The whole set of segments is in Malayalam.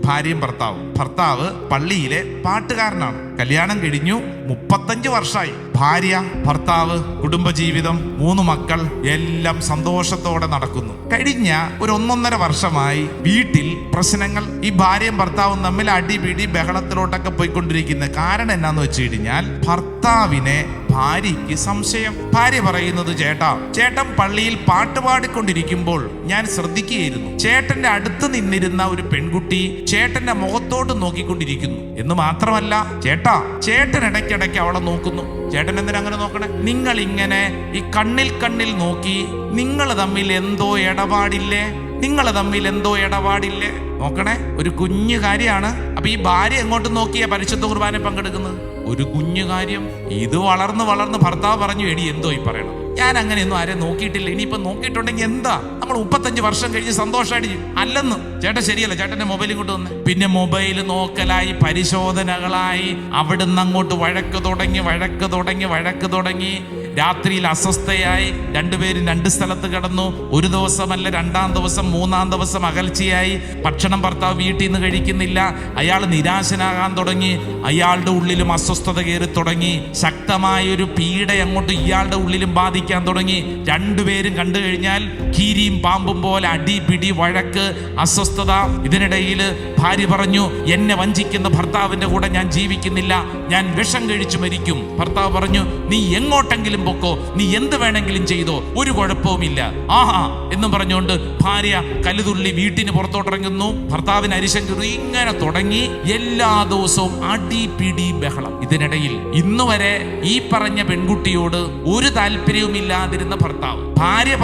ഭാര്യയും ഭർത്താവും. ഭർത്താവ് പള്ളിയിലെ പാട്ടുകാരനാണ്. കല്യാണം കഴിഞ്ഞു 35 വർഷമായി. ഭാര്യ, ഭർത്താവ്, കുടുംബജീവിതം, 3 മക്കൾ എല്ലാം സന്തോഷത്തോടെ നടക്കുന്നു. കഴിഞ്ഞ ഒരു 1.5 വർഷമായി വീട്ടിൽ പ്രശ്നങ്ങൾ. ഈ ഭാര്യയും ഭർത്താവും തമ്മിൽ അടിപിടി ബഹളത്തിലോട്ടൊക്കെ പോയിക്കൊണ്ടിരിക്കുന്നത്. കാരണം എന്നാന്ന് വെച്ച് കഴിഞ്ഞാൽ ഭർത്താവിനെ ഭാര്യയ്ക്ക് സംശയം. ഭാര്യ പറയുന്നത്, ചേട്ടൻ പള്ളിയിൽ പാട്ട് പാടിക്കൊണ്ടിരിക്കുമ്പോൾ ഞാൻ ശ്രദ്ധിക്കുകയായിരുന്നു. ചേട്ടന്റെ അടുത്ത് നിന്നിരുന്ന ഒരു പെൺകുട്ടി ചേട്ടന്റെ മുഖത്തോട്ട് നോക്കിക്കൊണ്ടിരിക്കുന്നു. എന്ന് മാത്രമല്ല, ചേട്ടൻ ഇടയ്ക്കിടയ്ക്ക് അവളെ നോക്കുന്നു. ചേട്ടൻ എന്തിനാ അങ്ങനെ നോക്കണേ? നിങ്ങൾ ഇങ്ങനെ ഈ കണ്ണിൽ നോക്കി നിങ്ങൾ തമ്മിൽ എന്തോ ഇടപാടില്ലേ? നോക്കണേ, ഒരു കുഞ്ഞു കാര്യമാണ്. അപ്പൊ ഈ ഭാര്യ എങ്ങോട്ട് നോക്കിയാ പരിശുദ്ധ കുർബാന പങ്കെടുക്കുന്നത്? ഒരു കുഞ്ഞു കാര്യം. ഇത് വളർന്ന് ഭർത്താവ് പറഞ്ഞു, എടി എന്തോ ഈ പറയണം, ഞാൻ അങ്ങനെയൊന്നും ആരെയും നോക്കിയിട്ടില്ല. ഇനിയിപ്പോ നോക്കിയിട്ടുണ്ടെങ്കിൽ എന്താ, നമ്മൾ 35 വർഷം കഴിഞ്ഞ് സന്തോഷമായിട്ട് അല്ലെന്ന്. ചേട്ടൻ ശരിയല്ല, ചേട്ടന്റെ മൊബൈൽ ഇങ്ങോട്ട് വന്ന്. പിന്നെ മൊബൈൽ നോക്കലായി, പരിശോധനകളായി, അവിടുന്ന് അങ്ങോട്ട് വഴക്ക് തുടങ്ങി. രാത്രിയിൽ അസ്വസ്ഥയായി, രണ്ടുപേരും 2 സ്ഥലത്ത് കിടന്നു. ഒരു ദിവസമല്ല, 2-ാം ദിവസം 3-ാം ദിവസം അകൽച്ചയായി. ഭക്ഷണം ഭർത്താവ് വീട്ടിൽ നിന്ന് കഴിക്കുന്നില്ല. അയാൾ നിരാശനാകാൻ തുടങ്ങി. അയാളുടെ ഉള്ളിലും അസ്വസ്ഥത കയറി തുടങ്ങി. ശക്തമായൊരു പീഡ അങ്ങോട്ട് ഇയാളുടെ ഉള്ളിലും ബാധിക്കാൻ തുടങ്ങി. രണ്ടുപേരും കണ്ടു കഴിഞ്ഞാൽ കീരിയും പാമ്പും പോലെ അടിപിടി, വഴക്ക്, അസ്വസ്ഥത. ഇതിനിടയിൽ ഭാര്യ പറഞ്ഞു, എന്നെ വഞ്ചിക്കുന്ന ഭർത്താവിന്റെ കൂടെ ഞാൻ ജീവിക്കുന്നില്ല, ഞാൻ വിഷം കഴിച്ചു മരിക്കും. ഭർത്താവ് പറഞ്ഞു, നീ എങ്ങോട്ടെങ്കിലും പൊക്കോ, നീ എന്ത് വേണമെങ്കിലും ചെയ്തോ, ഒരു കുഴപ്പവുമില്ല. ആഹാ എന്നും പറഞ്ഞുകൊണ്ട് ഭാര്യ കലുതുള്ളി വീട്ടിന് പുറത്തോട്ടിറങ്ങുന്നു. ഭർത്താവിന് അരിശം കയറി. ഇങ്ങനെ തുടങ്ങി എല്ലാ ദിവസവും അടിപിടി ബഹളം. ഇതിനിടയിൽ ഇന്നുവരെ ഈ പറഞ്ഞ പെൺകുട്ടിയോട് ഒരു താല്പര്യവുമില്ലാതിരുന്ന ഭർത്താവ്, ഭാര്യ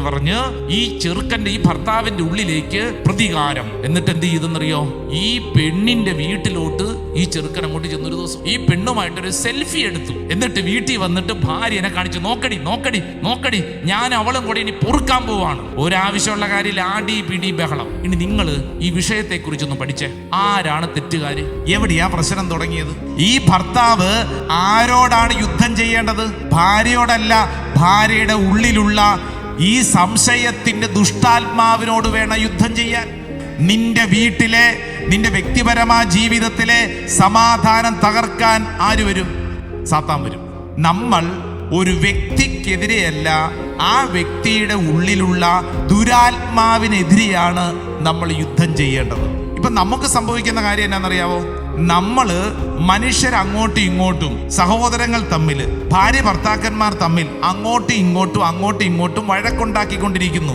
പറഞ്ഞ് ഈ ചെറുക്കന്റെ, ഈ ഭർത്താവിന്റെ ഉള്ളിലേക്ക് പ്രതികാരം. എന്നിട്ട് എന്ത് ചെയ്തെന്നറിയോ? ഈ പെണ്ണിന്റെ വീട്ടിലോട്ട് ഈ ചെറുക്കൻ അങ്ങോട്ട് ചെന്നൊരു ദിവസം ഈ പെണ്ണുമായിട്ടൊരു സെൽഫി എടുത്തു. എന്നിട്ട് വീട്ടിൽ വന്നിട്ട് ഭാര്യനെ കാണിച്ചു, നോക്കടി, ഞാൻ അവളും കൂടി ഇനി പൊറുക്കാൻ പോവാണ്. ഒരാവശ്യമുള്ള കാര്യം ആടി പിടി ബഹളം. ഇനി നിങ്ങൾ ഈ വിഷയത്തെ കുറിച്ചൊന്ന് പഠിച്ചേ. ആരാണ് തെറ്റുകാര്? എവിടെയാ പ്രശ്നം തുടങ്ങിയത്? ഈ ഭർത്താവ് ആരോടാണ് യുദ്ധം ചെയ്യേണ്ടത്? ഭാര്യയോടല്ല, ഭാര്യയുടെ ഉള്ളിലുള്ള ഈ സംശയത്തിന്റെ ദുഷ്ടാത്മാവിനോട് വേണം യുദ്ധം ചെയ്യാൻ. നിന്റെ വീട്ടിലെ, നിന്റെ വ്യക്തിപരമായ ജീവിതത്തിലെ സമാധാനം തകർക്കാൻ ആര് വരും? സാത്താൻ വരും. നമ്മൾ ഒരു വ്യക്തിക്കെതിരെയല്ല, ആ വ്യക്തിയുടെ ഉള്ളിലുള്ള ദുരാത്മാവിനെതിരെയാണ് നമ്മൾ യുദ്ധം ചെയ്യേണ്ടത്. ഇപ്പൊ നമുക്ക് സംഭവിക്കുന്ന കാര്യം എന്നാണെന്നറിയാവോ? നമ്മള് മനുഷ്യർ അങ്ങോട്ടും ഇങ്ങോട്ടും, സഹോദരങ്ങൾ തമ്മിൽ, ഭാര്യ ഭർത്താക്കന്മാർ തമ്മിൽ അങ്ങോട്ടും ഇങ്ങോട്ടും വഴക്കുണ്ടാക്കിക്കൊണ്ടിരിക്കുന്നു.